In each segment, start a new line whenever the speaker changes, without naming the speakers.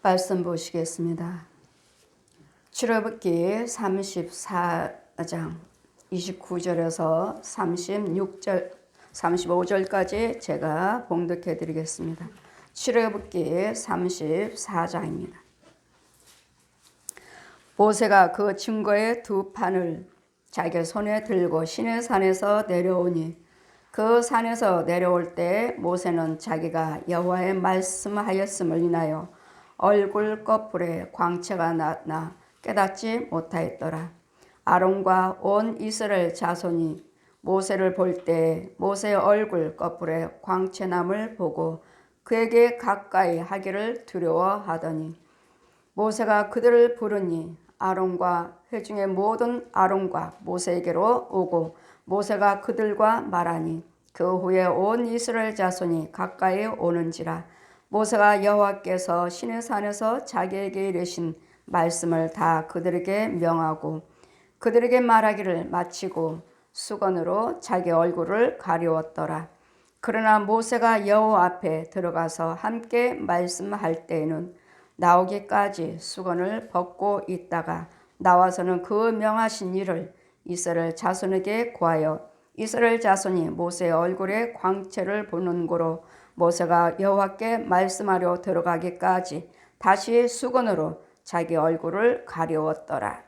말씀 보시겠습니다. 출애굽기 34장 29절에서 35절까지 제가 봉독해 드리겠습니다. 출애굽기 34장입니다. 모세가 그 증거의 두 판을 자기 손에 들고 시내산에서 내려오니 그 산에서 내려올 때 모세는 자기가 여호와의 말씀하였음을 인하여 얼굴 꺼풀에 광채가 나 깨닫지 못하였더라. 아론과 온 이스라엘 자손이 모세를 볼 때 모세의 얼굴 꺼풀에 광채남을 보고 그에게 가까이 하기를 두려워하더니 모세가 그들을 부르니 아론과 회중의 모든 아론과 모세에게로 오고 모세가 그들과 말하니 그 후에 온 이스라엘 자손이 가까이 오는지라. 모세가 여호와께서 시내산에서 자기에게 이르신 말씀을 다 그들에게 명하고 그들에게 말하기를 마치고 수건으로 자기 얼굴을 가리웠더라. 그러나 모세가 여호와 앞에 들어가서 함께 말씀할 때에는 나오기까지 수건을 벗고 있다가 나와서는 그 명하신 일을 이스라엘 자손에게 고하여 이스라엘 자손이 모세의 얼굴에 광채를 보는 고로 모세가 여호와께 말씀하려 들어가기까지 다시 수건으로 자기 얼굴을 가리웠더라.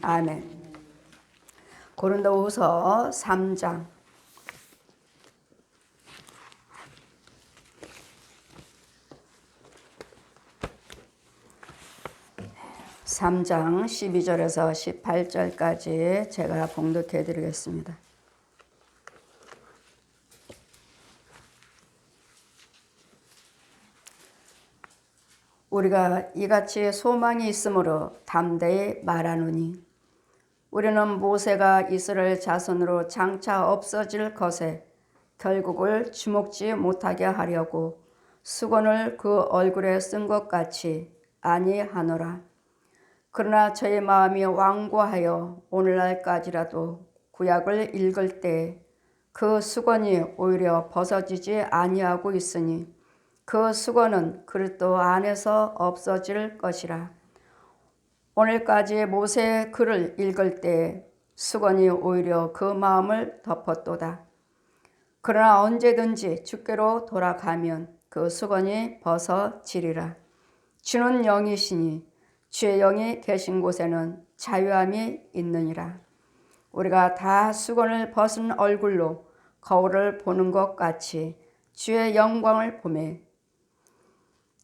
아멘. 고린도후서 3장 12절에서 18절까지 제가 봉독해 드리겠습니다. 우리가 이같이 소망이 있으므로 담대히 말하노니 우리는 모세가 이스라엘 자손으로 장차 없어질 것에 결국을 주목지 못하게 하려고 수건을 그 얼굴에 쓴 것 같이 아니하노라. 그러나 저의 마음이 완고하여 오늘날까지라도 구약을 읽을 때 그 수건이 오히려 벗어지지 아니하고 있으니 그 수건은 그리스도 안에서 없어질 것이라. 오늘까지 모세의 글을 읽을 때 수건이 오히려 그 마음을 덮었도다. 그러나 언제든지 주께로 돌아가면 그 수건이 벗어지리라. 주는 영이시니 주의 영이 계신 곳에는 자유함이 있느니라. 우리가 다 수건을 벗은 얼굴로 거울을 보는 것 같이 주의 영광을 보매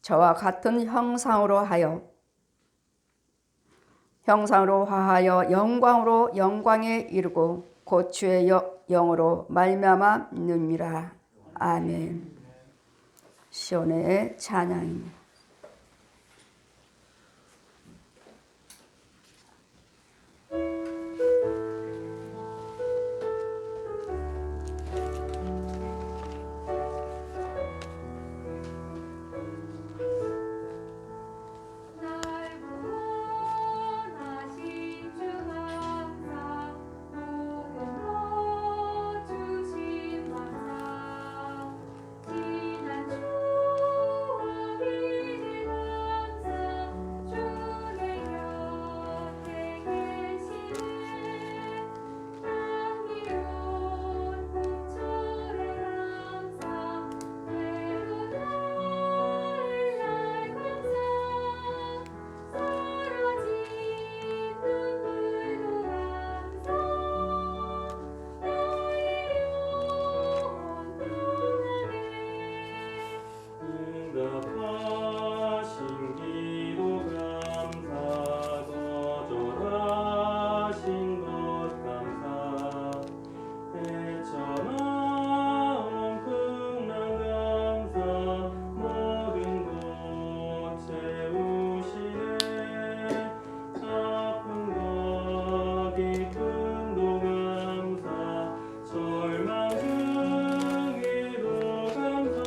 저와 같은 형상으로 화하여 영광으로 영광에 이르고 곧 주의 영으로 말미암아 믿음이라. 아멘. 시온의 찬양입니다.
절망 중에도 감사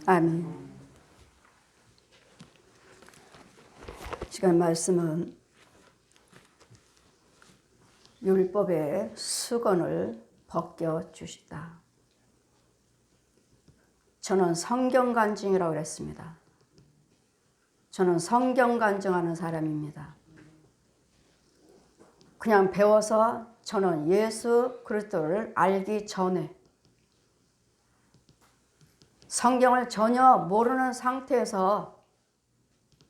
아멘. 지금 말씀은 율법의 수건을 벗겨 주시다. 저는 성경 간증이라고 그랬습니다. 저는 성경 간증하는 사람입니다. 그냥 배워서 저는 예수 그리스도를 알기 전에 성경을 전혀 모르는 상태에서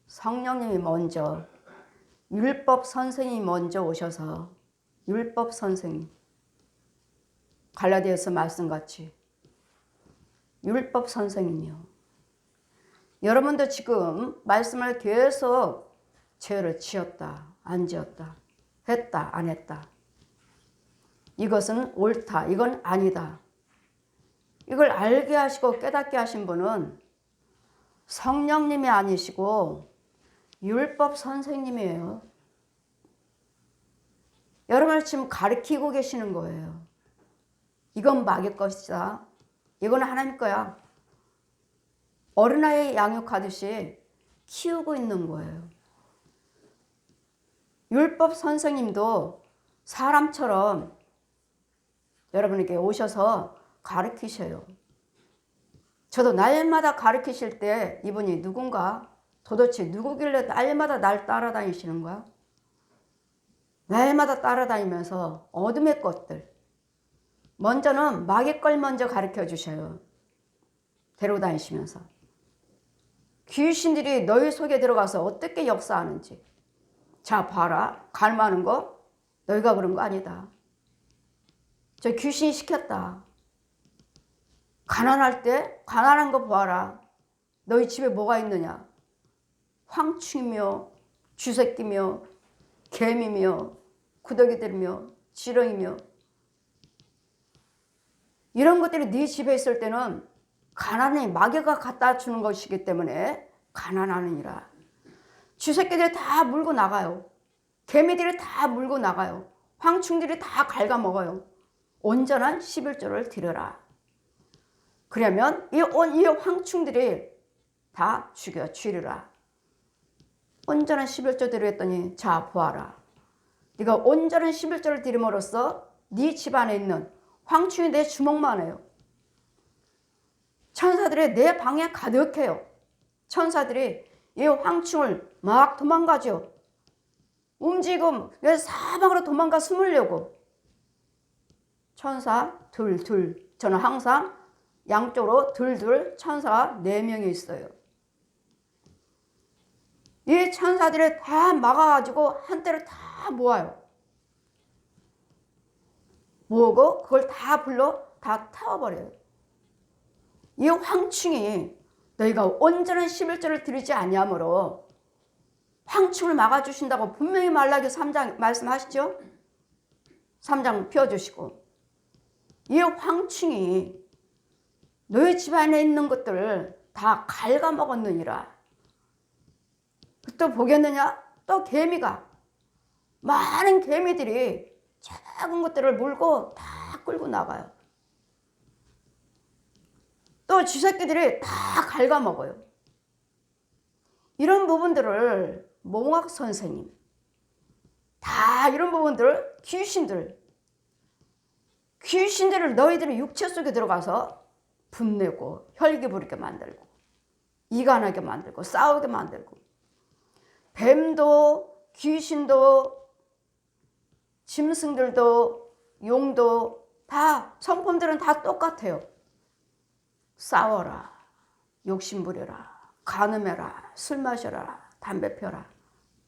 성령님이 먼저, 율법 선생님이 먼저 오셔서, 율법 선생님, 갈라디아서 말씀같이 율법 선생님이요. 여러분도 지금 말씀을 계속 죄를 지었다, 안 지었다, 했다, 안 했다. 이것은 옳다, 이건 아니다. 이걸 알게 하시고 깨닫게 하신 분은 성령님이 아니시고 율법 선생님이에요. 여러분을 지금 가르치고 계시는 거예요. 이건 마귀 것이다. 이건 하나님 거야. 어린아이 양육하듯이 키우고 있는 거예요. 율법 선생님도 사람처럼 여러분에게 오셔서 가르치셔요. 저도 날마다 가르치실 때 이분이 누군가, 도대체 누구길래 날마다 날 따라다니시는 거야? 날마다 따라다니면서 어둠의 것들, 먼저는 마귀 걸 먼저 가르쳐 주셔요. 데리고 다니시면서. 귀신들이 너희 속에 들어가서 어떻게 역사하는지. 자, 봐라. 갈망하는 거 너희가 그런 거 아니다. 저 귀신이 시켰다. 가난할 때 가난한 거 봐라. 너희 집에 뭐가 있느냐. 황충이며 쥐새끼며 개미며 구더기들이며 지렁이며 이런 것들이 네 집에 있을 때는 가난이 마귀가 갖다 주는 것이기 때문에 가난하느니라. 쥐새끼들이 다 물고 나가요. 개미들이 다 물고 나가요. 황충들이 다 갉아먹어요. 온전한 11조를 드려라. 그러면 이 황충들이 다 죽여 주리라. 온전한 11조 드리겠더니 자 보아라. 네가 온전한 11조를 드림으로써 네 집안에 있는 황충이 내 주먹만 해요. 천사들이 내 방에 가득해요. 천사들이 이 황충을 막 도망가죠. 움직이고 사방으로 도망가 숨으려고. 천사 둘. 저는 항상 양쪽으로 둘 천사가 4명이 있어요. 이 천사들이 다 막아가지고 한때로 다 모아요. 모으고 그걸 다 불러 다 태워버려요. 이 황충이 너희가 온전한 11조를 드리지 아니하므로 황충을 막아주신다고 분명히 말라기 3장 말씀하시죠. 3장 펴주시고 이 황충이 너희 집안에 있는 것들을 다 갉아먹었느니라. 또 보겠느냐? 또 개미가 많은 개미들이 작은 것들을 물고 다 끌고 나가요. 또 쥐새끼들이 다 갉아먹어요. 이런 부분들을 몽학 선생님 다 이런 부분들을 귀신들을 너희들의 육체 속에 들어가서 분내고 혈기 부리게 만들고 이간하게 만들고 싸우게 만들고 뱀도 귀신도 짐승들도 용도 다 성품들은 다 똑같아요. 싸워라, 욕심부려라, 간음해라, 술 마셔라, 담배 펴라,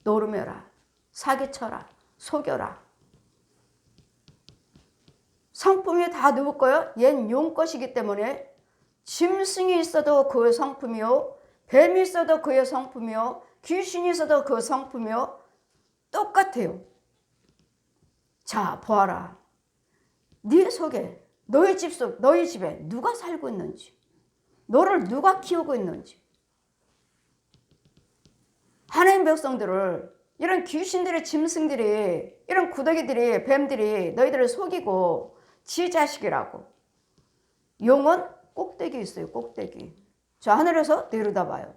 노름해라, 사기쳐라, 속여라. 성품이 다 누구 거요? 얜 용 것이기 때문에 짐승이 있어도 그의 성품이요, 뱀이 있어도 그의 성품이요, 귀신이 있어도 그 성품이요, 똑같아요. 자, 보아라. 네 속에, 너희 집 속, 너희 집에 누가 살고 있는지, 너를 누가 키우고 있는지. 하나님 백성들을 이런 귀신들의 짐승들이, 이런 구더기들이, 뱀들이 너희들을 속이고 지 자식이라고. 용은 꼭대기 있어요, 꼭대기. 저 하늘에서 내려다봐요.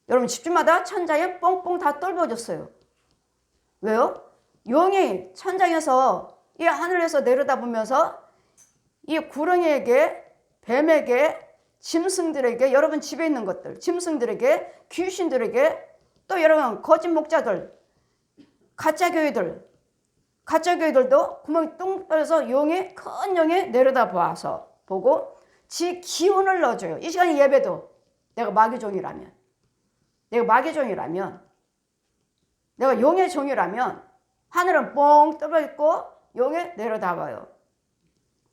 여러분 집집마다 천장에 뻥뻥 다 뚫어졌어요. 왜요? 용이 천장에서 이 하늘에서 내려다보면서 이 구렁이에게, 뱀에게, 짐승들에게, 여러분 집에 있는 것들, 짐승들에게, 귀신들에게, 또 여러분 거짓 목자들, 가짜교회들도 구멍이 뚱 뚫려서 용이, 큰 용이 내려다봐서 보고 지 기운을 넣어줘요. 이 시간에 예배도 내가 마귀 종이라면, 내가 용의 종이라면 하늘은 뻥 뚫려 있고 용에 내려다봐요.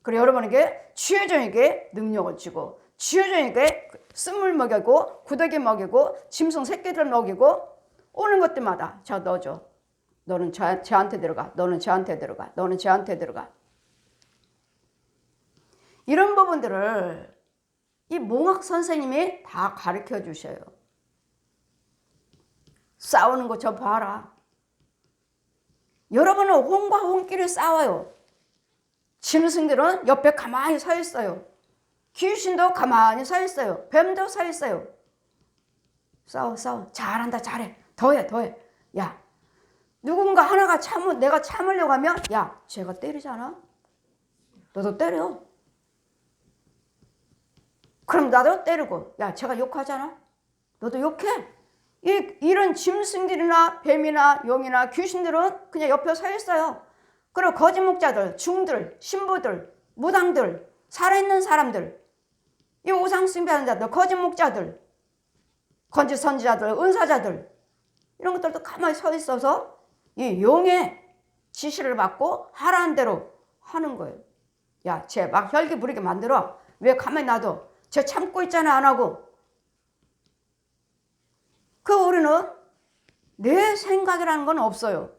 그리고 여러분에게 주의 종에게 능력을 주고, 주의 종에게 쓴물 먹이고, 구더기 먹이고, 짐승 새끼들 먹이고, 오는 것들마다 저 넣어줘. 너는 쟤한테 들어가. 너는 쟤한테 들어가. 너는 쟤한테 들어가. 이런 부분들을 이 몽학 선생님이 다 가르쳐 주셔요. 싸우는 거 저 봐라. 여러분은 홍과 홍끼리 싸워요. 짐승들은 옆에 가만히 서 있어요. 귀신도 가만히 서 있어요. 뱀도 서 있어요. 싸워. 잘한다, 잘해. 더해. 야, 누군가 하나가 내가 참으려고 하면, 야, 쟤가 때리잖아. 너도 때려. 그럼 나도 때리고, 야, 쟤가 욕하잖아. 너도 욕해. 이런 짐승들이나 뱀이나 용이나 귀신들은 그냥 옆에 서 있어요. 그리고 거짓 목자들, 중들, 신부들, 무당들, 살아있는 사람들, 이 우상 숭배하는 자들, 거짓 목자들, 거짓 선지자들, 은사자들, 이런 것들도 가만히 서 있어서 이 용의 지시를 받고 하라는 대로 하는 거예요. 야, 쟤 막 혈기 부리게 만들어. 왜 가만히 놔둬? 쟤 참고 있잖아, 안 하고. 우리는 내 생각이라는 건 없어요.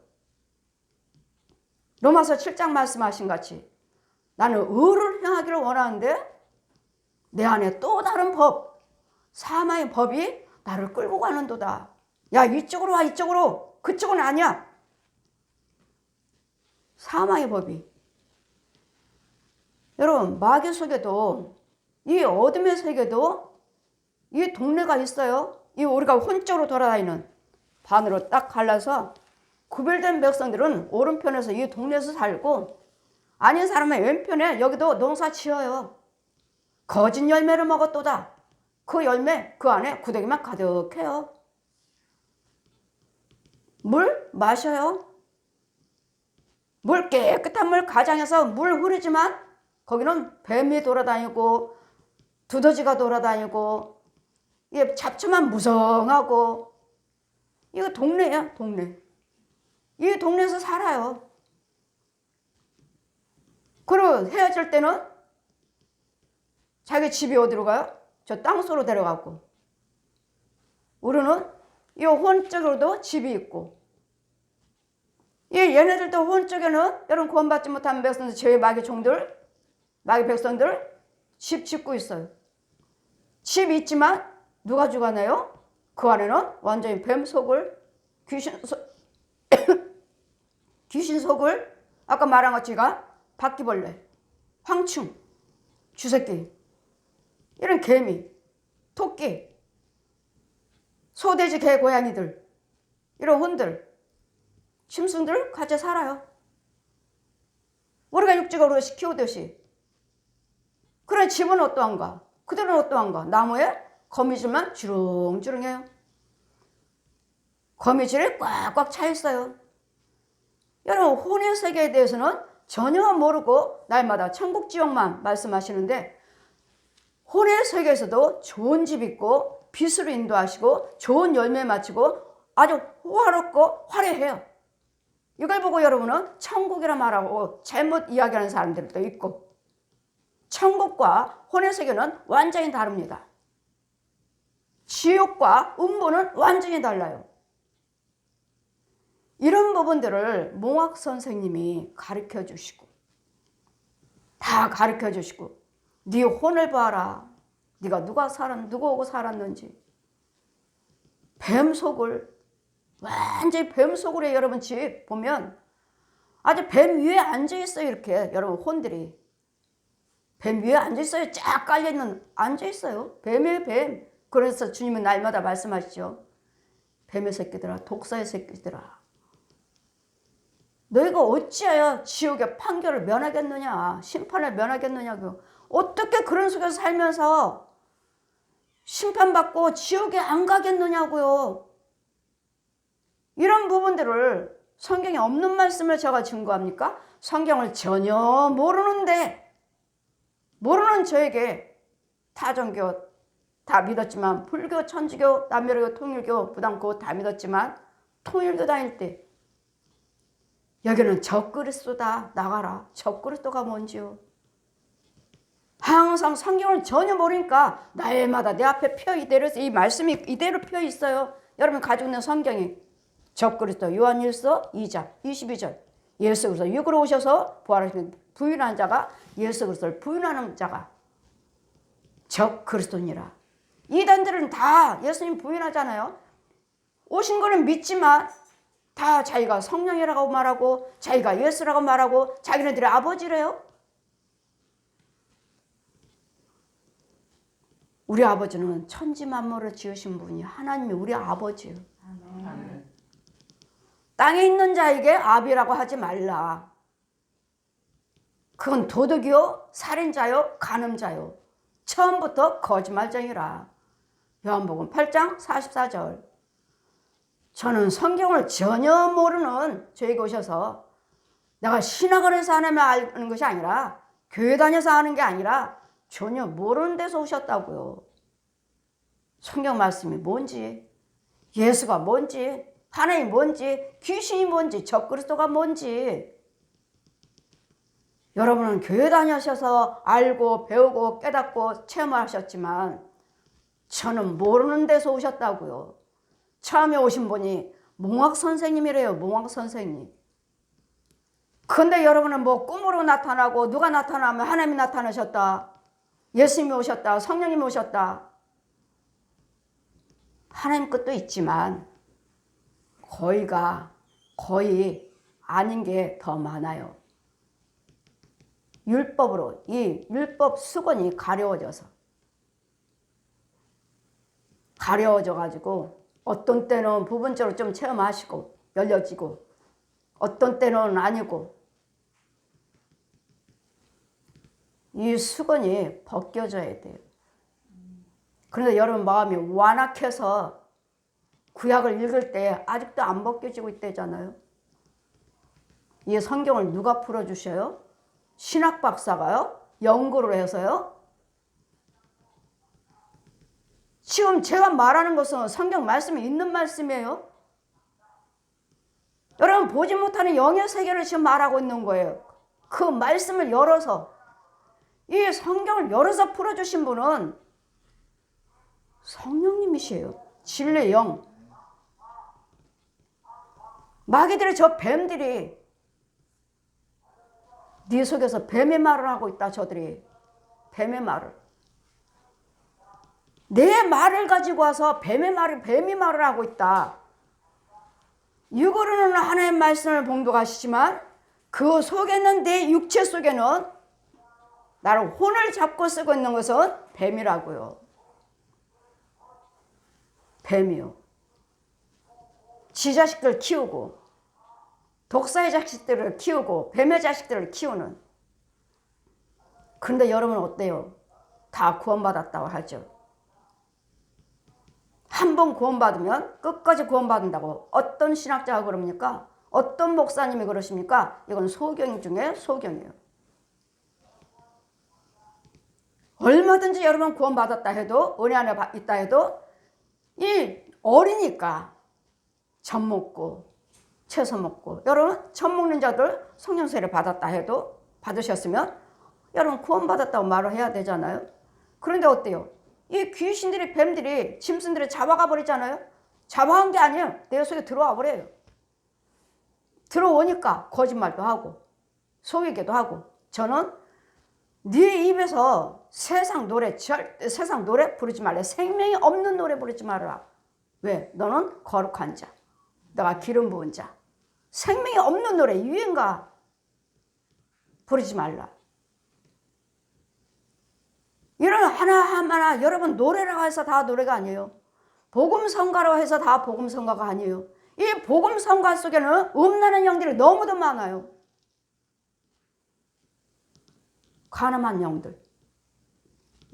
로마서 7장 말씀하신 같이 나는 의를 행하기를 원하는데 내 안에 또 다른 법, 사망의 법이 나를 끌고 가는도다. 야, 이쪽으로 와, 이쪽으로. 그쪽은 아니야. 사망의 법이. 여러분, 마귀 속에도, 이 어둠의 세계도 이 동네가 있어요. 이 우리가 혼적으로 돌아다니는 반으로 딱 갈라서 구별된 백성들은 오른편에서 이 동네에서 살고, 아닌 사람은 왼편에 여기도 농사 지어요. 거짓 열매를 먹었도다. 그 열매, 그 안에 구더기만 가득해요. 물 마셔요. 물, 깨끗한 물, 가장에서 물 흐르지만 거기는 뱀이 돌아다니고 두더지가 돌아다니고 이게 잡초만 무성하고. 이거 동네야, 동네. 이 동네에서 살아요. 그리고 헤어질 때는 자기 집이 어디로 가요? 저 땅속으로 데려가고. 우리는 이 혼적으로도 집이 있고, 얘네들도 혼적에는 여러분 구원받지 못한 백성들, 죄의 마귀 종들, 마귀 백성들 집 짓고 있어요. 집 있지만 누가 주관해요? 그 안에는 완전히 뱀 속을, 귀신 속을, 아까 말한 것처럼 바퀴벌레, 황충, 쥐새끼, 이런 개미, 토끼, 소돼지, 개, 고양이들, 이런 혼들, 짐승들 같이 살아요. 우리가 육지적으로 키우듯이. 그런 집은 어떠한가? 그들은 어떠한가? 나무에 거미줄만 주렁주렁해요. 거미줄이 꽉꽉 차 있어요. 여러분 혼의 세계에 대해서는 전혀 모르고 날마다 천국 지옥만 말씀하시는데 혼의 세계에서도 좋은 집 있고 빛으로 인도하시고 좋은 열매 맺히고 아주 호화롭고 화려해요. 이걸 보고 여러분은 천국이라 말하고 잘못 이야기하는 사람들도 있고 천국과 혼의 세계는 완전히 다릅니다. 지옥과 음부는 완전히 달라요. 이런 부분들을 몽학 선생님이 가르쳐 주시고 다 가르쳐 주시고 네 혼을 봐라. 네가 누구하고 살았는지. 뱀속을 완전히 뱀속으로 여러분 집 보면 아주 뱀 위에 앉아 있어요. 이렇게 여러분 혼들이 뱀 위에 앉아 있어요. 쫙 깔려 있는 앉아 있어요. 뱀이에요, 뱀. 그래서 주님은 날마다 말씀하시죠. 뱀의 새끼들아, 독사의 새끼들아. 너희가 어찌하여 지옥의 판결을 면하겠느냐, 심판을 면하겠느냐고. 어떻게 그런 속에서 살면서 심판받고 지옥에 안 가겠느냐고요. 이런 부분들을 성경에 없는 말씀을 제가 증거합니까? 성경을 전혀 모르는데 모르는 저에게 타종교 다 믿었지만 불교, 천주교, 남미교, 통일교, 무당교 다 믿었지만 통일교 다닐 때 여기는 적그리스도다 나가라. 적그리스도가 뭔지요? 항상 성경을 전혀 모르니까 날마다 내 앞에 펴 이대로 이 말씀이 이대로 펴 있어요. 여러분 가지고 있는 성경이 적그리스도 요한일서 2장 22절 예수 그리스도 육으로 오셔서 부활하신 부인한 자가 예수 그리스도를 부인하는 자가 적그리스도니라. 이단들은 다 예수님 부인하잖아요. 오신 거는 믿지만 다 자기가 성령이라고 말하고 자기가 예수라고 말하고 자기네들의 아버지래요. 우리 아버지는 천지 만물을 지으신 분이 하나님이 우리 아버지예요. 아멘. 땅에 있는 자에게 아비라고 하지 말라. 그건 도둑이요, 살인자요, 간음자요. 처음부터 거짓말쟁이라. 요한복음 8장 44절. 저는 성경을 전혀 모르는 저에게 오셔서 내가 신학을 해서 하는 것이 아니라 교회 다녀서 하는 게 아니라 전혀 모르는 데서 오셨다고요. 성경 말씀이 뭔지, 예수가 뭔지, 하나님이 뭔지, 귀신이 뭔지, 적그리스도가 뭔지 여러분은 교회 다니셔서 알고 배우고 깨닫고 체험하셨지만 저는 모르는 데서 오셨다고요. 처음에 오신 분이 몽학 선생님이래요. 몽학 선생님. 근데 여러분은 뭐 꿈으로 나타나고 누가 나타나면 하나님이 나타나셨다. 예수님이 오셨다. 성령님이 오셨다. 하나님 것도 있지만 거의 아닌 게 더 많아요. 율법으로 이 율법 수건이 가려워져 가지고 어떤 때는 부분적으로 좀 체험하시고 열려지고 어떤 때는 아니고 이 수건이 벗겨져야 돼요. 그런데 여러분 마음이 완악해서 구약을 읽을 때 아직도 안 벗겨지고 있대잖아요. 이 성경을 누가 풀어주셔요? 신학 박사가요? 연구를 해서요? 지금 제가 말하는 것은 성경 말씀이 있는 말씀이에요. 여러분 보지 못하는 영의 세계를 지금 말하고 있는 거예요. 그 말씀을 열어서 이 성경을 열어서 풀어주신 분은 성령님이시에요. 진리의 영. 마귀들이 저 뱀들이 네 속에서 뱀의 말을 하고 있다. 저들이 뱀의 말을 내 말을 가지고 와서 뱀의 말을 하고 있다. 육으로는 하나님의 말씀을 봉독하시지만 그 속에 있는 내 육체 속에는 나를 혼을 잡고 쓰고 있는 것은 뱀이라고요. 뱀이요. 지 자식들 키우고 독사의 자식들을 키우고 뱀의 자식들을 키우는. 그런데 여러분 어때요? 다 구원받았다고 하죠. 한 번 구원받으면 끝까지 구원받는다고 어떤 신학자가 그럽니까? 어떤 목사님이 그러십니까? 이건 소경 중에 소경이에요. 얼마든지 여러분 구원받았다 해도, 은혜 안에 있다 해도, 이 어리니까 젖 먹고 채소 먹고, 여러분 젖 먹는 자들 성령 세례 받았다 해도, 받으셨으면 여러분 구원받았다고 말을 해야 되잖아요. 그런데 어때요? 이 귀신들이, 뱀들이, 짐승들이 잡아가 버리잖아요. 잡아간 게 아니에요. 내 속에 들어와 버려요. 들어오니까 거짓말도 하고 속이기도 하고. 저는 네 입에서 세상 노래 부르지 말래. 생명이 없는 노래 부르지 말아라. 왜? 너는 거룩한 자, 내가 기름 부은 자. 생명이 없는 노래, 유행가 부르지 말라. 이런 하나하나 여러분 노래라고 해서 다 노래가 아니에요. 복음성가라고 해서 다 복음성가가 아니에요. 이 복음성가 속에는 음란한 영들이 너무도 많아요. 가늠한 영들,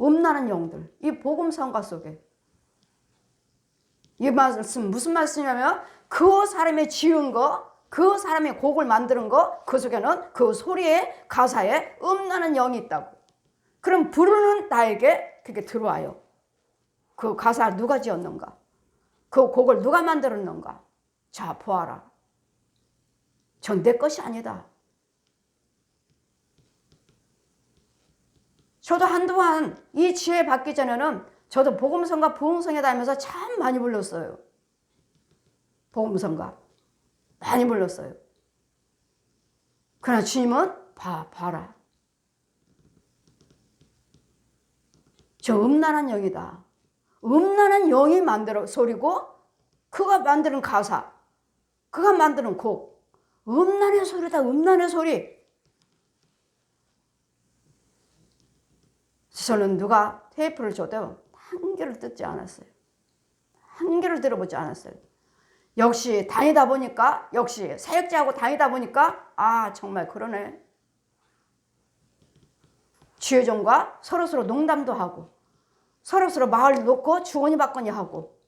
음란한 영들, 이 복음성가 속에. 이 말씀 무슨 말씀이냐면, 그 사람이 지은 거, 그 사람이 곡을 만드는 거, 그 속에는 그 소리에, 가사에 음란한 영이 있다고. 그럼 부르는 나에게 그게 들어와요. 그 가사를 누가 지었는가? 그 곡을 누가 만들었는가? 자, 보아라. 전 내 것이 아니다. 저도 한동안 이 지혜 받기 전에는 저도 복음성가 부흥성에 다니면서 참 많이 불렀어요. 복음성가 많이 불렀어요. 그러나 주님은 봐라. 저 음란한 영이다. 음란한 영이 만들어 소리고, 그가 만드는 가사, 그가 만드는 곡, 음란의 소리다. 음란의 소리. 저는 누가 테이프를 줘도 한 개를 듣지 않았어요. 한 개를 들어보지 않았어요. 역시 다니다 보니까, 역시 사역자하고 다니다 보니까, 아 정말 그러네. 주여종과 서로서로 농담도 하고, 서로서로 마을 놓고 주거니 받거니 하고.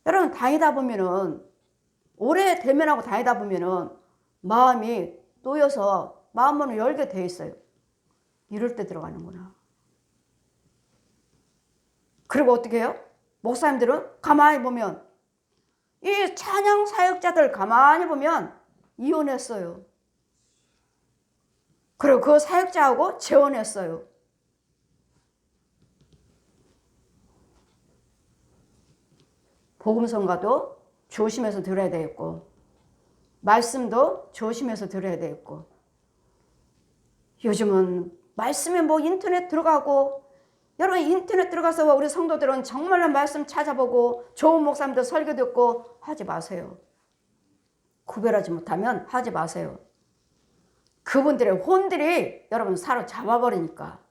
여러분 다니다 보면은, 오래 대면하고 다니다 보면은 마음이 놓여서 마음문을 열게 돼 있어요. 이럴 때 들어가는구나. 그리고 어떻게 해요? 목사님들은 가만히 보면, 이 찬양 사역자들 가만히 보면 이혼했어요. 그리고 그 사역자하고 재혼했어요. 복음성가도 조심해서 들어야 되겠고, 말씀도 조심해서 들어야 되겠고. 요즘은 말씀에 뭐 인터넷 들어가고, 여러분 인터넷 들어가서 우리 성도들은 정말로 말씀 찾아보고 좋은 목사님들 설교 듣고 하지 마세요. 구별하지 못하면 하지 마세요. 그분들의 혼들이 여러분 사로잡아버리니까.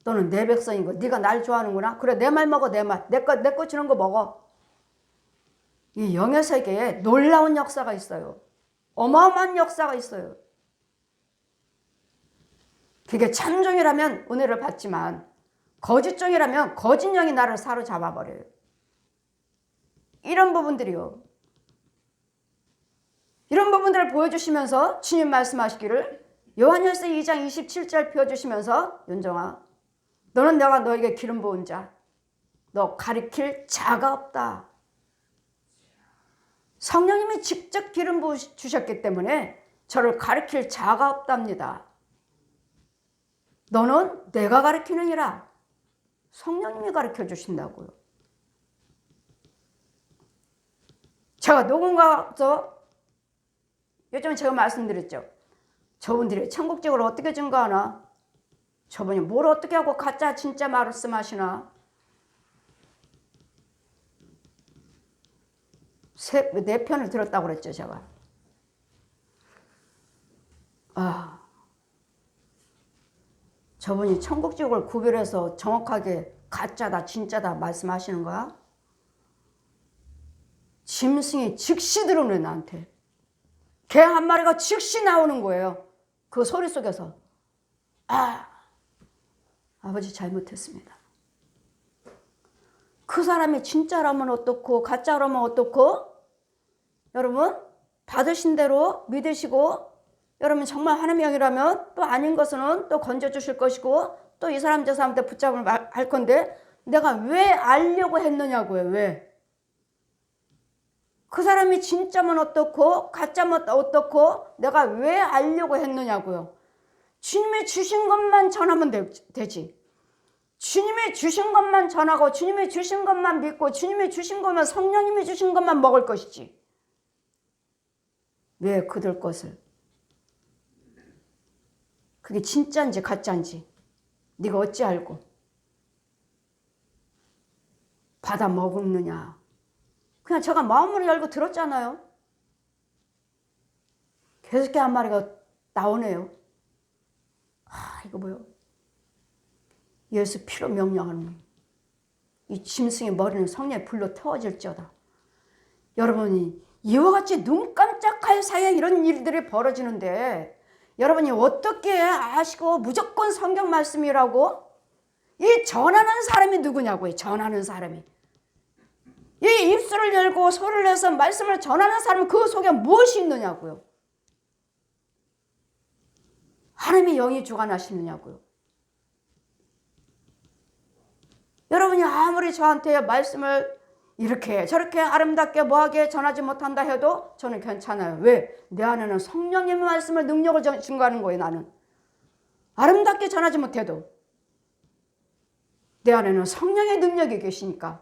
너는 내 백성인 거, 네가 날 좋아하는구나. 그래, 내 말 먹어. 내 말. 내 거 주는 거 먹어. 이 영의 세계에 놀라운 역사가 있어요. 어마어마한 역사가 있어요. 그게 참종이라면 은혜를 받지만, 거짓종이라면 거짓 영이 나를 사로잡아버려요. 이런 부분들이요. 이런 부분들을 보여주시면서 주님 말씀하시기를, 요한일서 2장 27절 펴주시면서, 윤정아, 너는 내가 너에게 기름 부은 자, 너 가리킬 자가 없다. 성령님이 직접 기름 부으셨기 때문에 저를 가리킬 자가 없답니다. 너는 내가 가르치느니라. 성령님이 가르쳐 주신다고요. 제가 누군가서 요즘 제가 말씀드렸죠. 저분들이 천국적으로 어떻게 증거하나? 저분이 뭘 어떻게 하고 가짜 진짜 말씀하시나? 네 편을 들었다고 그랬죠, 제가. 저분이 천국적을 구별해서 정확하게 가짜다 진짜다 말씀하시는 거야? 짐승이 즉시 들어오네, 나한테. 개 한 마리가 즉시 나오는 거예요. 그 소리 속에서. 아버지 잘못했습니다. 그 사람이 진짜라면 어떻고 가짜라면 어떻고? 여러분 받으신 대로 믿으시고 여러분 정말 하나님의 영이라면 또 아닌 것은 또 건져주실 것이고 또 이 사람 저 사람한테 붙잡을 할 건데 내가 왜 알려고 했느냐고요. 왜? 그 사람이 진짜면 어떻고 가짜면 어떻고 내가 왜 알려고 했느냐고요. 주님이 주신 것만 전하면 되지. 주님이 주신 것만 전하고 주님이 주신 것만 믿고 주님이 주신 것만 성령님이 주신 것만 먹을 것이지. 왜 그들 것을? 그게 진짜인지 가짜인지 네가 어찌 알고 받아 먹느냐. 그냥 제가 마음을 열고 들었잖아요. 계속 한 마리가 나오네요. 이거 뭐요? 예수 피로 명령하는 이 짐승의 머리는 성령의 불로 태워질지어다. 여러분이 이와 같이 눈 깜짝할 사이에 이런 일들이 벌어지는데 여러분이 어떻게 아시고 무조건 성경 말씀이라고? 이 전하는 사람이 누구냐고요. 전하는 사람이. 이 입술을 열고 소리를 내서 말씀을 전하는 사람은 그 속에 무엇이 있느냐고요. 하나님의 영이 주관하시느냐고요. 여러분이 아무리 저한테 말씀을 이렇게 저렇게 아름답게 뭐하게 전하지 못한다 해도 저는 괜찮아요. 왜? 내 안에는 성령님의 말씀을 능력을 증거하는 거예요. 나는 아름답게 전하지 못해도 내 안에는 성령의 능력이 계시니까.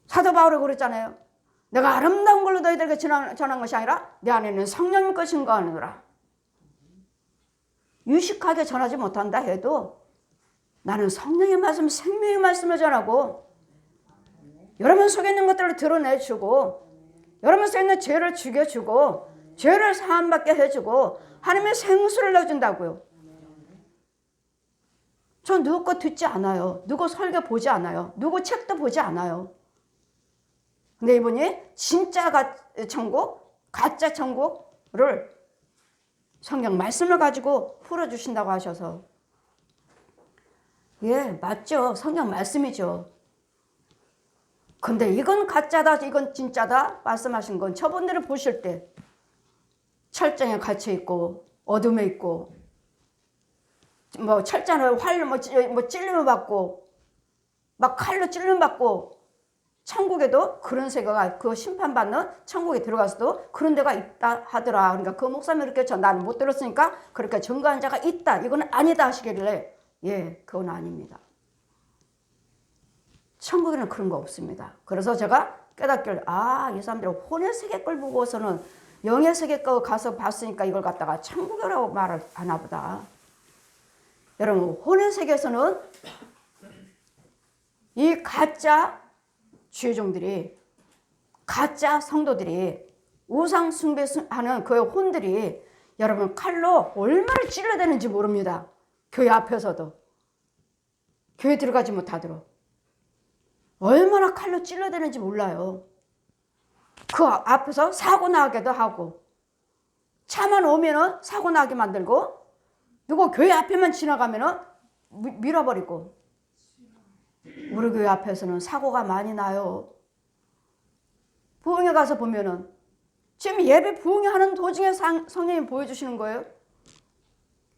사도 바울이 그랬잖아요. 내가 아름다운 걸로 너희들에게 전한 것이 아니라 내 안에는 성령님 것을 증거하느라. 유식하게 전하지 못한다 해도 나는 성령의 말씀, 생명의 말씀을 전하고 여러분 속에 있는 것들을 드러내주고 여러분 속에 있는 죄를 죽여주고 죄를 사함받게 해주고 하나님의 생수를 넣어준다고요. 저 누구 거 듣지 않아요. 누구 설교 보지 않아요. 누구 책도 보지 않아요. 근데 이분이 진짜 천국, 가짜 천국을 성경 말씀을 가지고 풀어주신다고 하셔서 예, 맞죠. 성경 말씀이죠. 근데 이건 가짜다, 이건 진짜다 말씀하신 건 저분들을 보실 때 철장에 갇혀 있고 어둠에 있고 뭐 철장을 활로 뭐 찔림을 받고 막 칼로 찔림 받고 천국에도 그런 세계가 그 심판받는 천국에 들어가서도 그런 데가 있다 하더라. 그러니까 그 목사님이 이렇게 나는 못 들었으니까 그렇게 증거한 자가 있다. 이건 아니다 하시길래 예, 그건 아닙니다. 천국에는 그런 거 없습니다. 그래서 제가 깨닫기를 이 사람들이 혼의 세계 걸 보고서는 영의 세계 거 가서 봤으니까 이걸 갖다가 천국이라고 말을 하나 보다. 여러분 혼의 세계에서는 이 가짜 주의종들이 가짜 성도들이 우상 숭배하는 그 혼들이 여러분 칼로 얼마나 찔러대는지 모릅니다. 교회 앞에서도 교회 들어가지 못하도록 얼마나 칼로 찔러대는지 몰라요. 그 앞에서 사고 나게도 하고 차만 오면은 사고 나게 만들고 누구 교회 앞에만 지나가면은 밀어버리고 우리 교회 앞에서는 사고가 많이 나요. 부흥회 가서 보면은 지금 예배 부흥회 하는 도중에 성령님 보여주시는 거예요.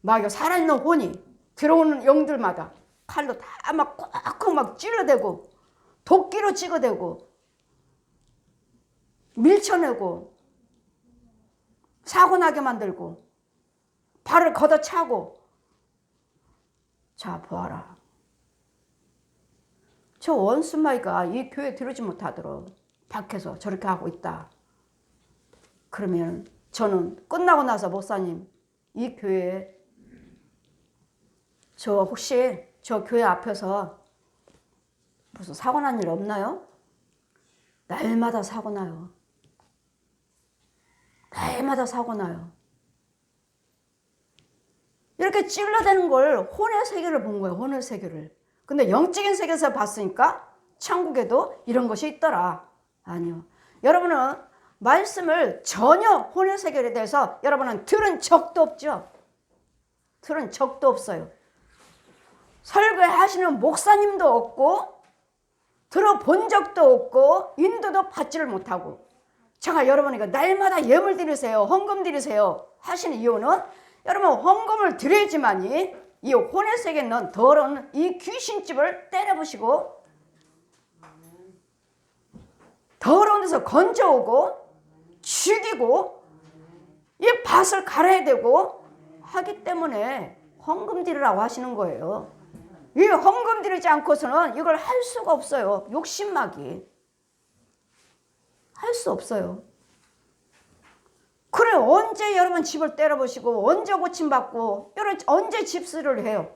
막 살아있는 혼이 들어오는 영들마다 칼로 다 막 꽉꽉 막 찔러대고 도끼로 찍어대고 밀쳐내고 사고나게 만들고 발을 걷어차고. 자 보아라. 저 원수마이가 이 교회 들어오지 못하도록 밖에서 저렇게 하고 있다. 그러면 저는 끝나고 나서 목사님 이 교회에 저 혹시 저 교회 앞에서 무슨 사고 난 일 없나요? 날마다 사고 나요. 날마다 사고 나요. 이렇게 찔러대는 걸 혼의 세계를 본 거예요. 혼의 세계를. 근데 영적인 세계에서 봤으니까 천국에도 이런 것이 있더라. 아니요. 여러분은 말씀을 전혀 혼의 세계에 대해서 여러분은 들은 적도 없죠. 들은 적도 없어요. 설교하시는 목사님도 없고 들어본 적도 없고 인도도 받지를 못하고 제가 여러분에게 날마다 예물 드리세요, 헌금 드리세요 하시는 이유는 여러분 헌금을 드려야지만이 이 혼의 세계에 있는 더러운 이 귀신집을 때려부시고 더러운 데서 건져오고 죽이고 이 밭을 갈아야 되고 하기 때문에 헌금 드리라고 하시는 거예요. 이 헌금 드리지 않고서는 이걸 할 수가 없어요. 욕심막이 할 수 없어요. 그래 언제 여러분 집을 때려보시고 언제 고침받고 여러분 언제 집수를 해요?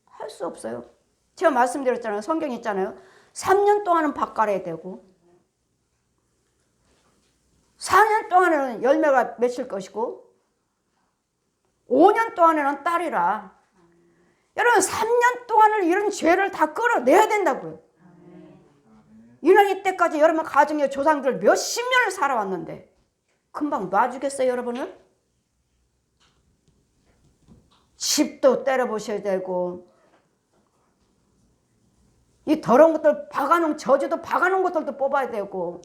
할 수 없어요. 제가 말씀드렸잖아요. 성경 있잖아요. 3년 동안은 밭 갈아야 되고 4년 동안에는 열매가 맺힐 것이고 5년 동안에는 딸이라. 여러분 3년 동안을 이런 죄를 다 끌어내야 된다고요. 이는 이때까지 여러분 가정의 조상들 몇십 년을 살아왔는데 금방 놔주겠어요 여러분은? 집도 때려보셔야 되고 이 더러운 것들 박아놓은 저주도 박아놓은 것들도 뽑아야 되고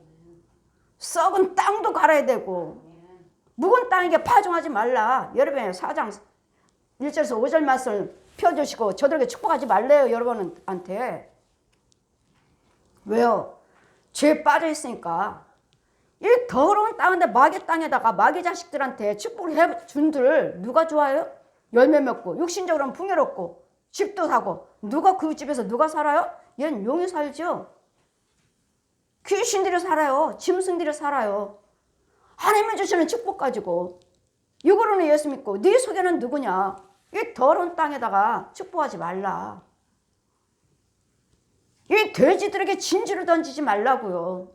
썩은 땅도 갈아야 되고 묵은 땅에게 파종하지 말라. 여러분의 4장 1절에서 5절 말씀을 펴주시고 저들에게 축복하지 말래요 여러분한테. 왜요? 죄에 빠져 있으니까. 이 더러운 땅인데 마귀 땅에다가 마귀 자식들한테 축복을 해준들 누가 좋아요? 열매 맺고 육신적으로는 풍요롭고 집도 사고 누가 그 집에서 누가 살아요? 얘는 용이 살죠. 귀신들이 살아요. 짐승들이 살아요. 하나님이 주시는 축복 가지고 이거로는 예수 믿고 네 속에는 누구냐? 이 더러운 땅에다가 축복하지 말라. 이 돼지들에게 진주를 던지지 말라고요.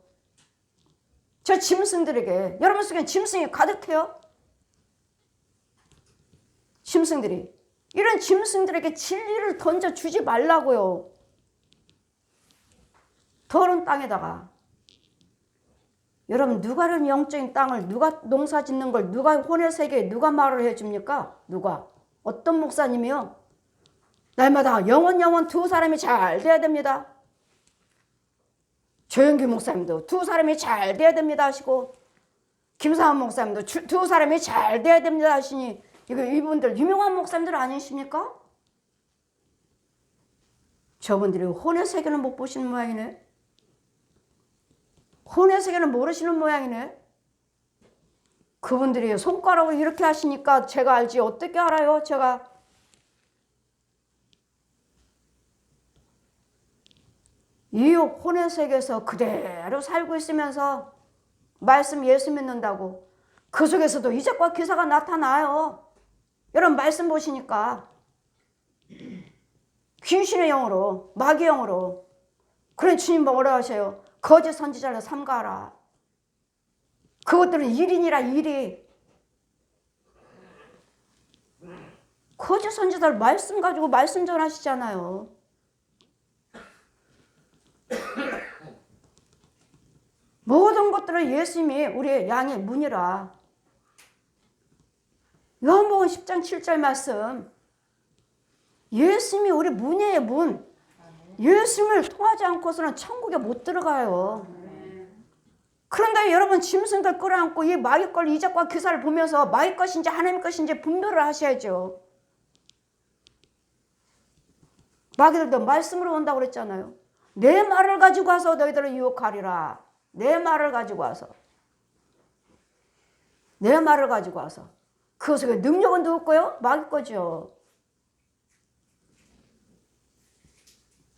저 짐승들에게. 여러분 속에 짐승이 가득해요. 짐승들이. 이런 짐승들에게 진리를 던져주지 말라고요. 더러운 땅에다가. 여러분 누가 이런 영적인 땅을 누가 농사 짓는 걸 누가 혼의 세계에 누가 말을 해줍니까? 누가? 어떤 목사님이요? 날마다 영원 두 사람이 잘 돼야 됩니다. 조영규 목사님도 두 사람이 잘 돼야 됩니다 하시고 김상환 목사님도 두 사람이 잘 돼야 됩니다 하시니 이분들 유명한 목사님들 아니십니까? 저분들이 혼의 세계는 못 보시는 모양이네. 혼의 세계는 모르시는 모양이네. 그분들이 손가락으로 이렇게 하시니까 제가 알지 어떻게 알아요 제가. 이 혼의 세계에서 그대로 살고 있으면서 말씀 예수 믿는다고 그 속에서도 이적과 기사가 나타나요. 여러분 말씀 보시니까 귀신의 영으로 마귀의 영으로. 그래 주님 뭐라 하셔요? 거짓 선지자를 삼가라. 그것들은 일인이라 일이. 거짓 선지자를 말씀 가지고 말씀 전하시잖아요. 모든 것들은 예수님이 우리의 양의 문이라. 요한복음 10장 7절 말씀. 예수님이 우리 문이에요 문. 예수님을 통하지 않고서는 천국에 못 들어가요. 그런데 여러분 짐승들 끌어안고 이 마귀 걸 이적과 기사를 보면서 마귀 것인지 하나님 것인지 분별을 하셔야죠. 마귀들도 말씀으로 온다고 그랬잖아요. 내 말을 가지고 와서 너희들을 유혹하리라. 내 말을 가지고 와서. 내 말을 가지고 와서. 그 속에 능력은 누구 거요? 마귀 거죠.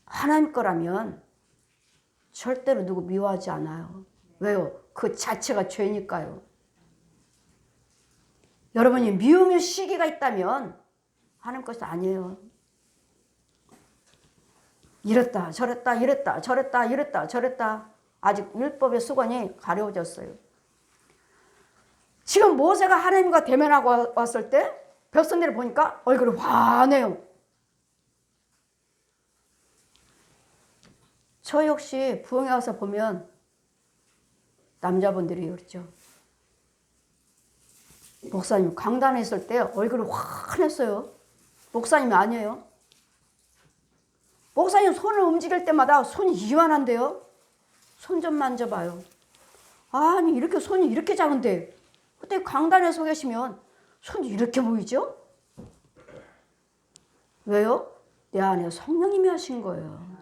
하나님 거라면 절대로 누구 미워하지 않아요. 왜요? 그 자체가 죄니까요. 여러분이 미움의 시기가 있다면 하나님 것이 아니에요. 이랬다 저랬다 이랬다 저랬다 이랬다 저랬다. 아직 율법의 수건이 가려워졌어요. 지금 모세가 하나님과 대면하고 왔을 때 백성들을 보니까 얼굴이 환해요. 저 역시 부흥에 와서 보면 남자분들이 그렇죠. 목사님 강단에 있을 때 얼굴이 환했어요. 목사님이 아니에요. 목사님 손을 움직일 때마다 손이 이만한데요? 손 좀 만져봐요. 아니 이렇게 손이 이렇게 작은데 그때 강단에 서 계시면 손이 이렇게 보이죠? 왜요? 내 안에 성령님이 하신 거예요.